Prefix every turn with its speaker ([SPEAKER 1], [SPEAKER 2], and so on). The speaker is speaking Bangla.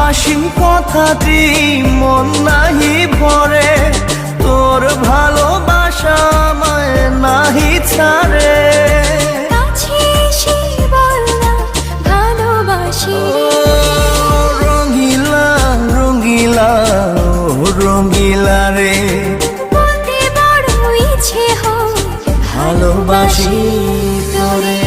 [SPEAKER 1] হাসি কথাটি মন নাহি ভরে, তোর ভালোবাসা আমায় নাহি ছাড়ে।
[SPEAKER 2] কাছে এসে বল না ভালোবাসি
[SPEAKER 1] রঙিলা রঙিলা ও রঙিলা রে,
[SPEAKER 2] বলতে বড় ইচ্ছে হয়
[SPEAKER 1] ভালোবাসি তোরে।